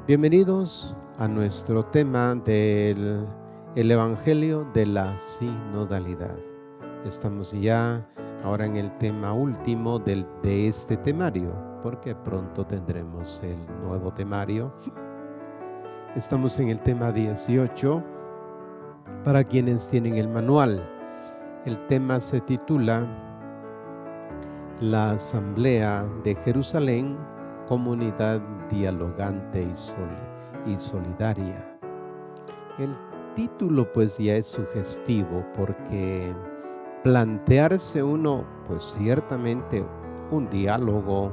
Bienvenidos a nuestro tema del Evangelio de la sinodalidad. Estamos ya ahora en el tema último de este temario, porque pronto tendremos el nuevo temario. Estamos en el tema 18. Para quienes tienen el manual, el tema se titula La Asamblea de Jerusalén, comunidad dialogante y solidaria. El título pues ya es sugestivo porque plantearse uno pues ciertamente un diálogo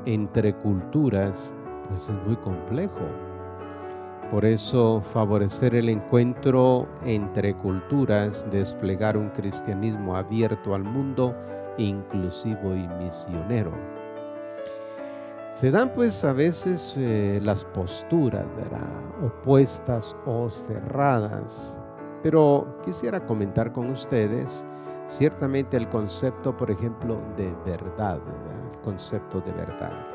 entre culturas pues es muy complejo. Por eso favorecer el encuentro entre culturas, desplegar un cristianismo abierto al mundo, inclusivo y misionero. Se dan pues a veces las posturas, ¿verdad?, opuestas o cerradas, pero quisiera comentar con ustedes ciertamente el concepto, por ejemplo, de verdad, ¿verdad?, el concepto de verdad.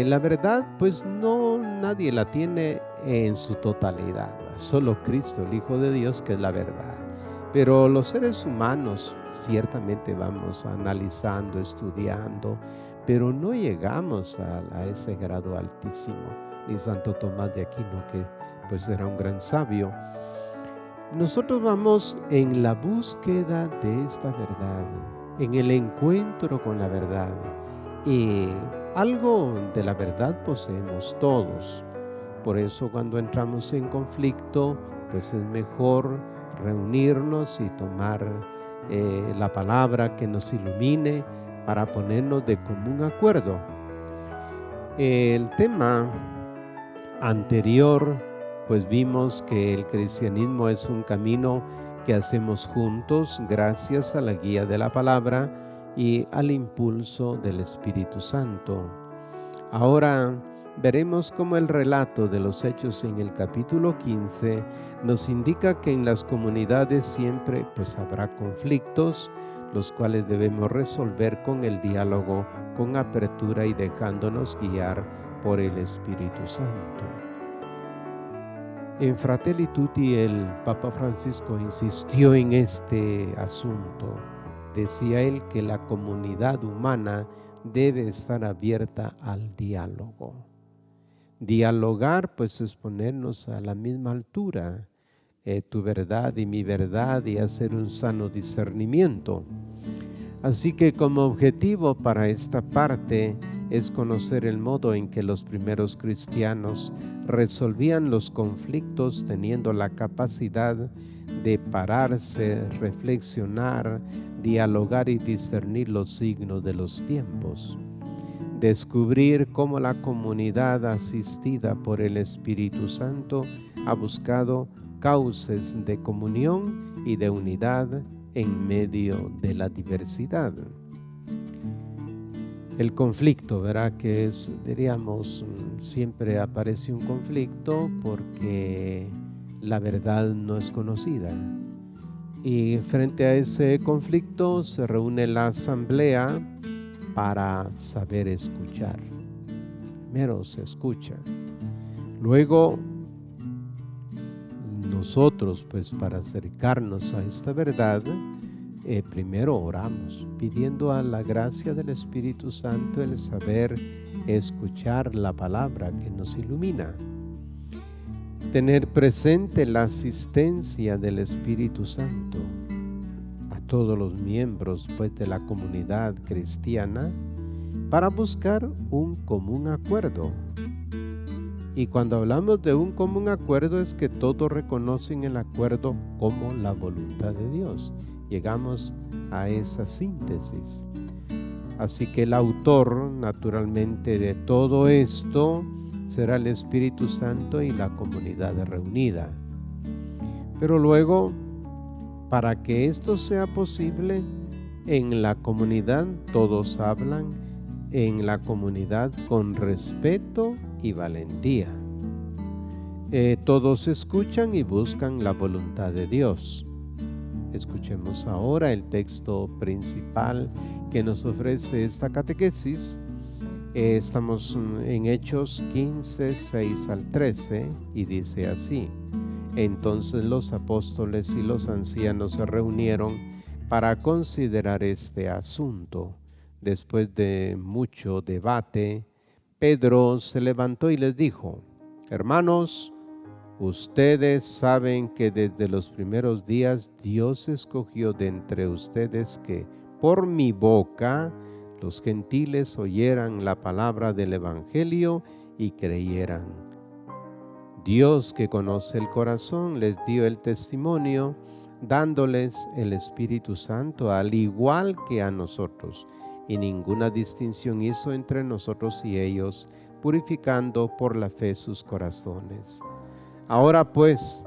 La verdad pues nadie la tiene en su totalidad, ¿verdad? Solo Cristo, el Hijo de Dios, que es la verdad. Pero los seres humanos ciertamente vamos analizando, estudiando, pero no llegamos a ese grado altísimo. Ni Santo Tomás de Aquino, que pues era un gran sabio. Nosotros vamos en la búsqueda de esta verdad, en el encuentro con la verdad. Y algo de la verdad poseemos todos. Por eso cuando entramos en conflicto, pues es mejor reunirnos y tomar la palabra que nos ilumine para ponernos de común acuerdo. El tema anterior, pues vimos que el cristianismo es un camino que hacemos juntos gracias a la guía de la palabra y al impulso del Espíritu Santo. Ahora veremos cómo el relato de los Hechos en el capítulo 15 nos indica que en las comunidades siempre pues habrá conflictos, los cuales debemos resolver con el diálogo, con apertura y dejándonos guiar por el Espíritu Santo. En Fratelli Tutti el Papa Francisco insistió en este asunto. Decía él que la comunidad humana debe estar abierta al diálogo. Dialogar pues es ponernos a la misma altura, tu verdad y mi verdad, y hacer un sano discernimiento. Así que como objetivo para esta parte es conocer el modo en que los primeros cristianos resolvían los conflictos teniendo la capacidad de pararse, reflexionar, dialogar y discernir los signos de los tiempos. Descubrir cómo la comunidad asistida por el Espíritu Santo ha buscado cauces de comunión y de unidad en medio de la diversidad. El conflicto, ¿verdad?, que es, diríamos, siempre aparece un conflicto porque la verdad no es conocida. Y frente a ese conflicto se reúne la asamblea para saber escuchar. Primero se escucha. Luego nosotros, pues para acercarnos a esta verdad, primero oramos, pidiendo a la gracia del Espíritu Santo el saber escuchar la palabra que nos ilumina. Tener presente la asistencia del Espíritu Santo a todos los miembros pues de la comunidad cristiana para buscar un común acuerdo. Y cuando hablamos de un común acuerdo es que todos reconocen el acuerdo como la voluntad de Dios. Llegamos a esa síntesis. Así que el autor, naturalmente, de todo esto será el Espíritu Santo y la comunidad reunida. Pero luego, para que esto sea posible, en la comunidad todos hablan, en la comunidad con respeto y valentía. Todos escuchan y buscan la voluntad de Dios. Escuchemos ahora el texto principal que nos ofrece esta catequesis. Estamos en Hechos 15, 6 al 13 y dice así: entonces los apóstoles y los ancianos se reunieron para considerar este asunto. Después de mucho debate, Pedro se levantó y les dijo: hermanos, ustedes saben que desde los primeros días Dios escogió de entre ustedes que por mi boca los gentiles oyeran la palabra del Evangelio y creyeran. Dios, que conoce el corazón, les dio el testimonio, dándoles el Espíritu Santo, al igual que a nosotros, y ninguna distinción hizo entre nosotros y ellos, purificando por la fe sus corazones. Ahora pues,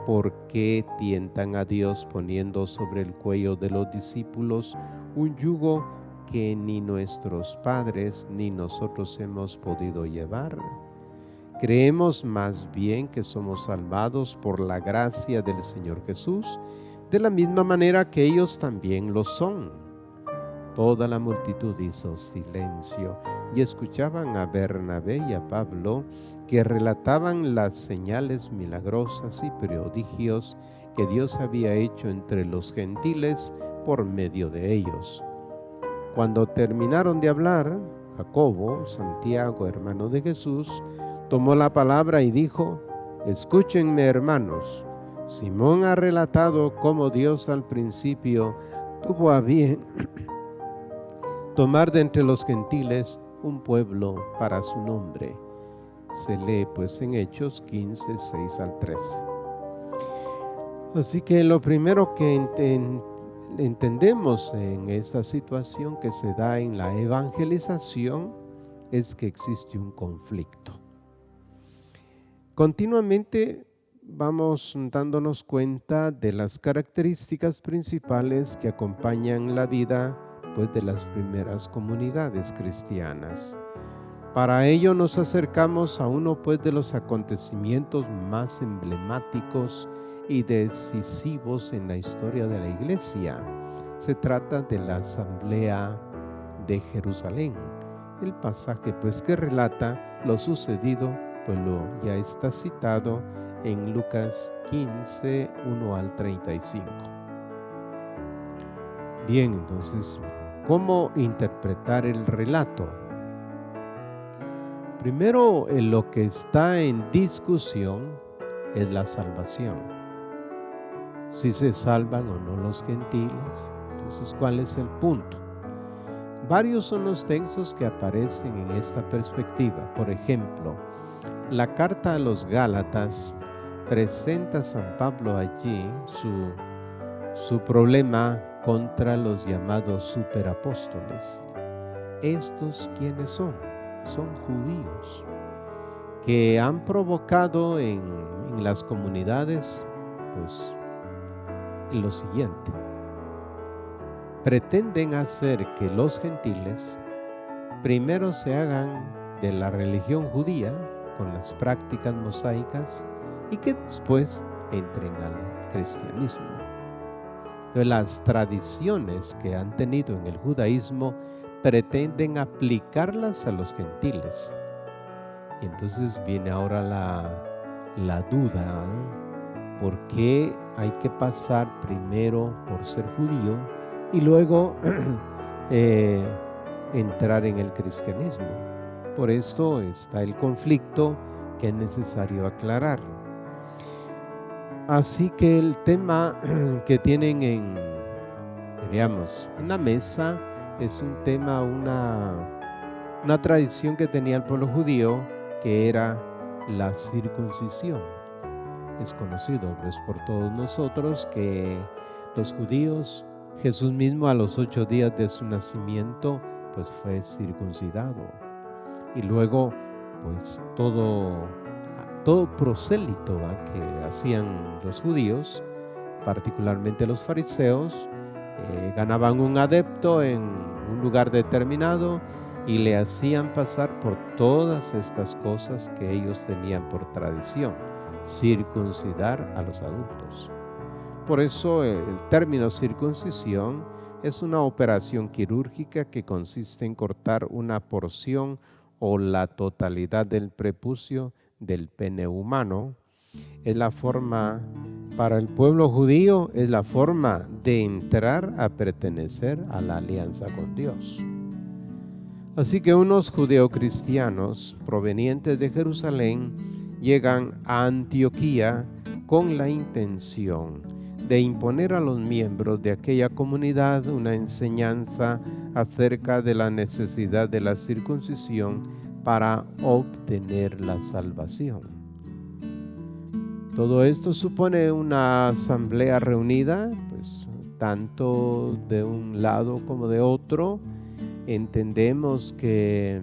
¿por qué tientan a Dios poniendo sobre el cuello de los discípulos un yugo que ni nuestros padres ni nosotros hemos podido llevar? Creemos más bien que somos salvados por la gracia del Señor Jesús, de la misma manera que ellos también lo son. Toda la multitud hizo silencio y escuchaban a Bernabé y a Pablo, que relataban las señales milagrosas y prodigios que Dios había hecho entre los gentiles por medio de ellos. Cuando terminaron de hablar, Jacobo, Santiago, hermano de Jesús, tomó la palabra y dijo: escúchenme, hermanos. Simón ha relatado cómo Dios al principio tuvo a bien tomar de entre los gentiles un pueblo para su nombre. Se lee pues en Hechos 15, 6 al 13. Así que lo primero que entendemos en esta situación que se da en la evangelización es que existe un conflicto. Continuamente vamos dándonos cuenta de las características principales que acompañan la vida de las primeras comunidades cristianas. Para ello nos acercamos a uno de los acontecimientos más emblemáticos y decisivos en la historia de la Iglesia. Se trata de la Asamblea de Jerusalén. El pasaje que relata lo sucedido ya está citado en Lucas 15, 1 al 35. Bien, entonces, ¿cómo interpretar el relato? Primero, lo que está en discusión es la salvación. Si se salvan o no los gentiles. Entonces, ¿cuál es el punto? Varios son los textos que aparecen en esta perspectiva. Por ejemplo, la carta a los Gálatas presenta a San Pablo allí su problema contra los llamados superapóstoles. ¿Estos quiénes son? Son judíos que han provocado en las comunidades lo siguiente: pretenden hacer que los gentiles primero se hagan de la religión judía con las prácticas mosaicas y que después entren al cristianismo. Entonces, las tradiciones que han tenido en el judaísmo pretenden aplicarlas a los gentiles. Y entonces viene ahora la duda: ¿por qué hay que pasar primero por ser judío y luego entrar en el cristianismo? Por esto está el conflicto que es necesario aclarar. Así que el tema que tienen en la mesa es un tema, una tradición que tenía el pueblo judío, que era la circuncisión. Es conocido por todos nosotros que los judíos, Jesús mismo a los 8 días de su nacimiento fue circuncidado. Y luego todo prosélito que hacían los judíos, particularmente los fariseos, ganaban un adepto en un lugar determinado y le hacían pasar por todas estas cosas que ellos tenían por tradición: circuncidar a los adultos. Por eso el término circuncisión es una operación quirúrgica que consiste en cortar una porción o la totalidad del prepucio del pene humano. Es la forma, para el pueblo judío, es la forma de entrar a pertenecer a la alianza con Dios. Así que unos judeocristianos provenientes de Jerusalén llegan a Antioquía con la intención de imponer a los miembros de aquella comunidad una enseñanza acerca de la necesidad de la circuncisión para obtener la salvación. Todo esto supone una asamblea reunida, pues tanto de un lado como de otro. Entendemos que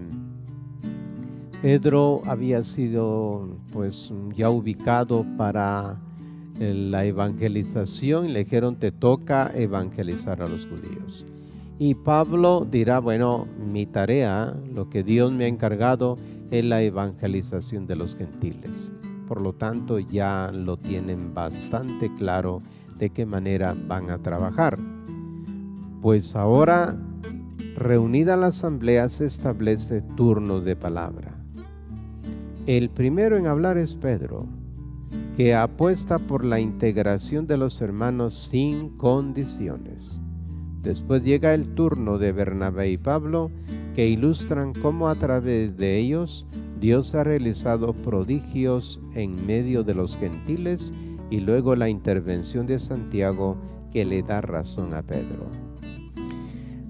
Pedro había sido pues ya ubicado para la evangelización y le dijeron: te toca evangelizar a los judíos. Y Pablo dirá: bueno, mi tarea, lo que Dios me ha encargado, es la evangelización de los gentiles. Por lo tanto, ya lo tienen bastante claro de qué manera van a trabajar. Pues ahora, reunida la asamblea, se establece turno de palabra. El primero en hablar es Pedro, que apuesta por la integración de los hermanos sin condiciones. Después llega el turno de Bernabé y Pablo, que ilustran cómo a través de ellos Dios ha realizado prodigios en medio de los gentiles, y luego la intervención de Santiago, que le da razón a Pedro.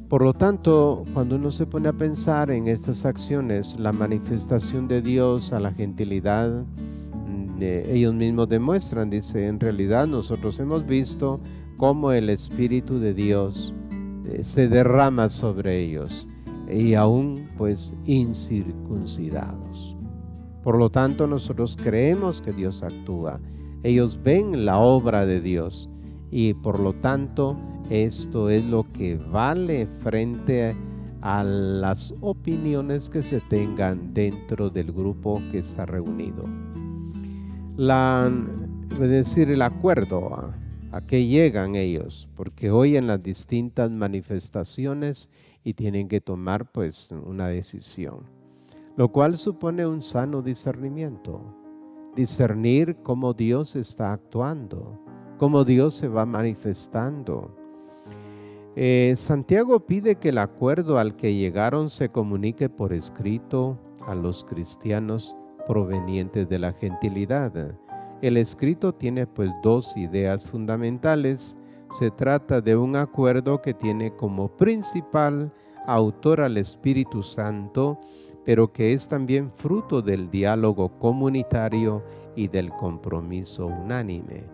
Por lo tanto, cuando uno se pone a pensar en estas acciones, la manifestación de Dios a la gentilidad, ellos mismos demuestran, dice: en realidad nosotros hemos visto cómo el Espíritu de Dios se derrama sobre ellos, y aún pues incircuncidados. Por lo tanto, nosotros creemos que Dios actúa. Ellos ven la obra de Dios, y por lo tanto esto es lo que vale frente a las opiniones que se tengan dentro del grupo que está reunido. El acuerdo a que llegan ellos, porque oyen las distintas manifestaciones y tienen que tomar pues una decisión, lo cual supone un sano discernimiento, discernir cómo Dios está actuando, cómo Dios se va manifestando. Santiago pide que el acuerdo al que llegaron se comunique por escrito a los cristianos provenientes de la gentilidad. El escrito tiene pues dos ideas fundamentales. Se trata de un acuerdo que tiene como principal autor al Espíritu Santo, pero que es también fruto del diálogo comunitario y del compromiso unánime.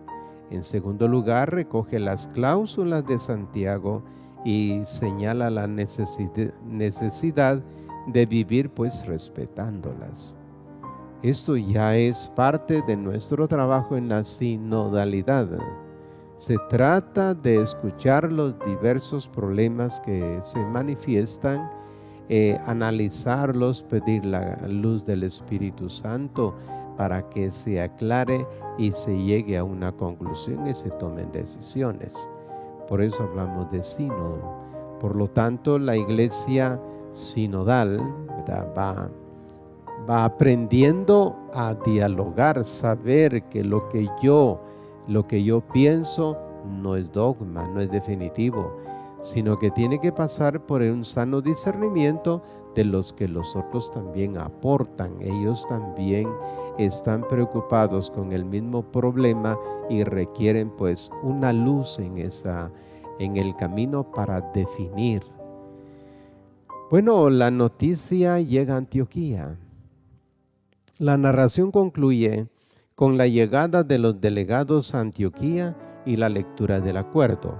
En segundo lugar, recoge las cláusulas de Santiago y señala la necesidad de vivir pues respetándolas. Esto ya es parte de nuestro trabajo en la sinodalidad. Se trata de escuchar los diversos problemas que se manifiestan, analizarlos, pedir la luz del Espíritu Santo para que se aclare y se llegue a una conclusión y se tomen decisiones. Por eso hablamos de sínodo. Por lo tanto, la iglesia sinodal, ¿verdad?, va aprendiendo a dialogar, saber que lo que yo pienso no es dogma, no es definitivo, sino que tiene que pasar por un sano discernimiento de los que los otros también aportan. Ellos también están preocupados con el mismo problema y requieren pues una luz en el camino para definir. Bueno, la noticia llega a Antioquía. La narración concluye con la llegada de los delegados a Antioquía y la lectura del acuerdo.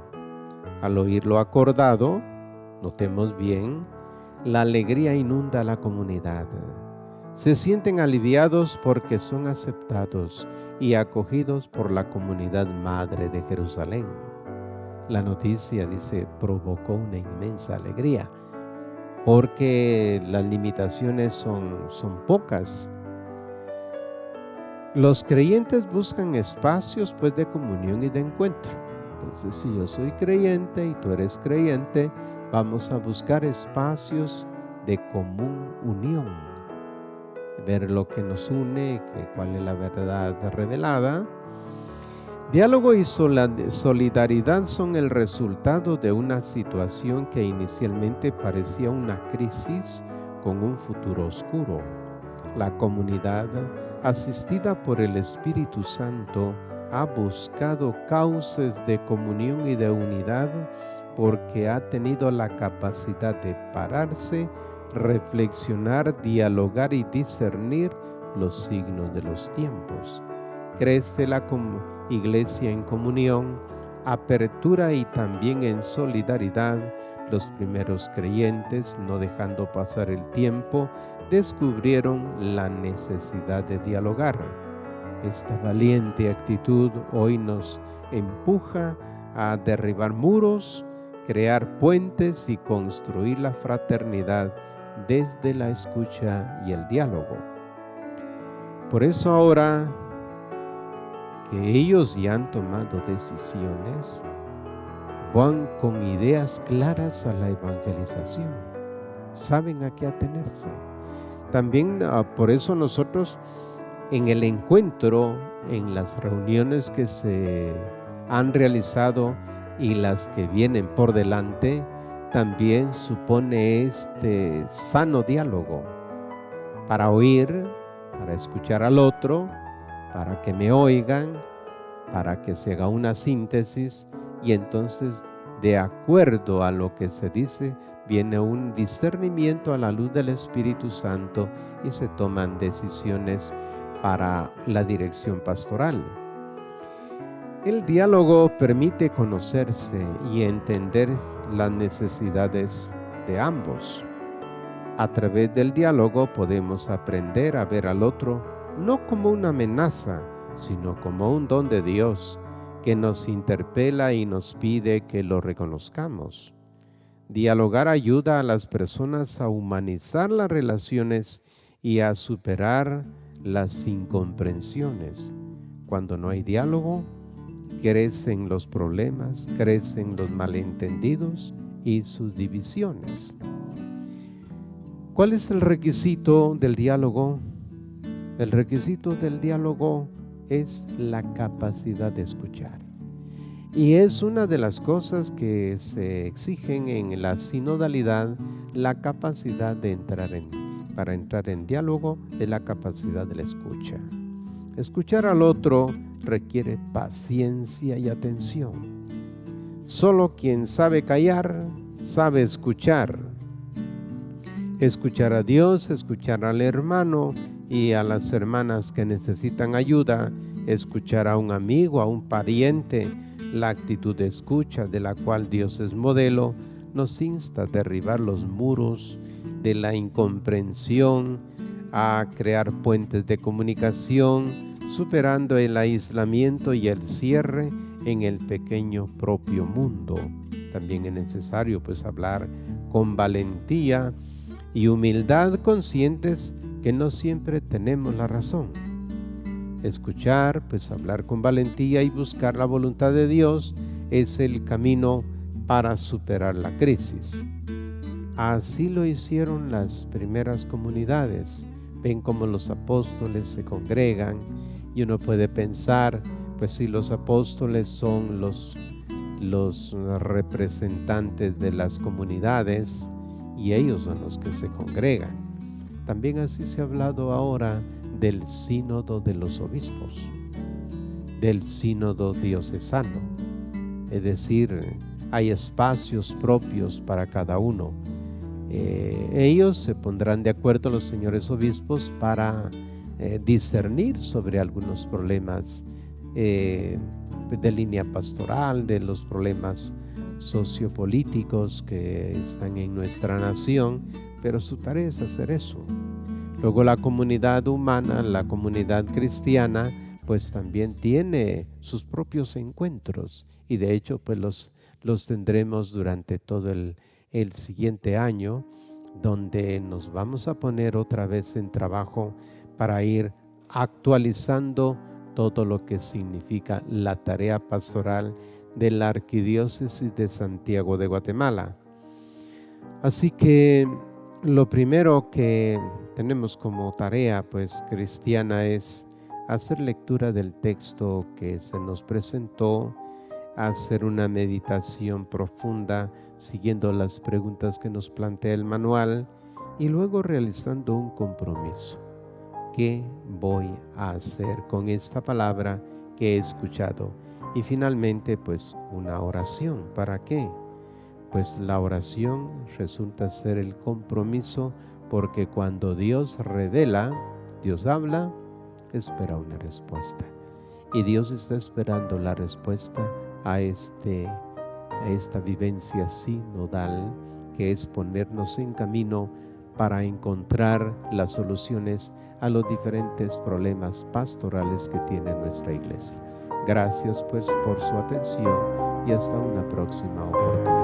Al oír lo acordado, notemos bien, la alegría inunda a la comunidad. Se sienten aliviados porque son aceptados y acogidos por la comunidad madre de Jerusalén. La noticia, dice, provocó una inmensa alegría, porque las limitaciones son pocas. Los creyentes buscan espacios pues de comunión y de encuentro. Entonces, si yo soy creyente y tú eres creyente, vamos a buscar espacios de común unión, ver lo que nos une, cuál es la verdad revelada. Diálogo y solidaridad son el resultado de una situación que inicialmente parecía una crisis con un futuro oscuro. La comunidad, asistida por el Espíritu Santo, ha buscado cauces de comunión y de unidad porque ha tenido la capacidad de pararse, reflexionar, dialogar y discernir los signos de los tiempos. Crece la iglesia en comunión, apertura y también en solidaridad. Los primeros creyentes, no dejando pasar el tiempo, descubrieron la necesidad de dialogar. Esta valiente actitud hoy nos empuja a derribar muros, crear puentes y construir la fraternidad desde la escucha y el diálogo. Por eso ahora que ellos ya han tomado decisiones, van con ideas claras a la evangelización, saben a qué atenerse. También por eso nosotros en el encuentro, en las reuniones que se han realizado y las que vienen por delante, también supone este sano diálogo para oír, para escuchar al otro, para que me oigan, para que se haga una síntesis y entonces, de acuerdo a lo que se dice, viene un discernimiento a la luz del Espíritu Santo y se toman decisiones para la dirección pastoral. El diálogo permite conocerse y entender las necesidades de ambos. A través del diálogo podemos aprender a ver al otro no como una amenaza, sino como un don de Dios que nos interpela y nos pide que lo reconozcamos. Dialogar ayuda a las personas a humanizar las relaciones y a superar las incomprensiones. Cuando no hay diálogo, crecen los problemas, crecen los malentendidos y sus divisiones. ¿Cuál es el requisito del diálogo? El requisito del diálogo es la capacidad de escuchar. Y es una de las cosas que se exigen en la sinodalidad, la capacidad de para entrar en diálogo, es la capacidad de la escucha. Escuchar al otro requiere paciencia y atención. Solo quien sabe callar, sabe escuchar. Escuchar a Dios, escuchar al hermano y a las hermanas que necesitan ayuda, escuchar a un amigo, a un pariente. La actitud de escucha de la cual Dios es modelo nos insta a derribar los muros de la incomprensión, a crear puentes de comunicación, superando el aislamiento y el cierre en el pequeño propio mundo. También es necesario hablar con valentía y humildad, conscientes que no siempre tenemos la razón. Escuchar, hablar con valentía y buscar la voluntad de Dios es el camino para superar la crisis. Así lo hicieron las primeras comunidades. Ven cómo los apóstoles se congregan y uno puede pensar, si los apóstoles son los representantes de las comunidades y ellos son los que se congregan. También así se ha hablado ahora del sínodo de los obispos, del sínodo diocesano. Es decir, hay espacios propios para cada uno. Ellos se pondrán de acuerdo, los señores obispos, para discernir sobre algunos problemas de línea pastoral, de los problemas sociopolíticos que están en nuestra nación, pero su tarea es hacer eso. Luego la comunidad humana, la comunidad cristiana, también tiene sus propios encuentros y de hecho los tendremos durante todo el siguiente año, donde nos vamos a poner otra vez en trabajo para ir actualizando todo lo que significa la tarea pastoral de la Arquidiócesis de Santiago de Guatemala. Así que lo primero que tenemos como tarea, pues, cristiana es hacer lectura del texto que se nos presentó, hacer una meditación profunda siguiendo las preguntas que nos plantea el manual y luego realizando un compromiso. ¿Qué voy a hacer con esta palabra que he escuchado? Y finalmente, pues, una oración. ¿Para qué? Pues la oración resulta ser el compromiso, porque cuando Dios revela, Dios habla, espera una respuesta. Y Dios está esperando la respuesta a esta vivencia sinodal, que es ponernos en camino para encontrar las soluciones a los diferentes problemas pastorales que tiene nuestra iglesia. Gracias pues por su atención y hasta una próxima oportunidad.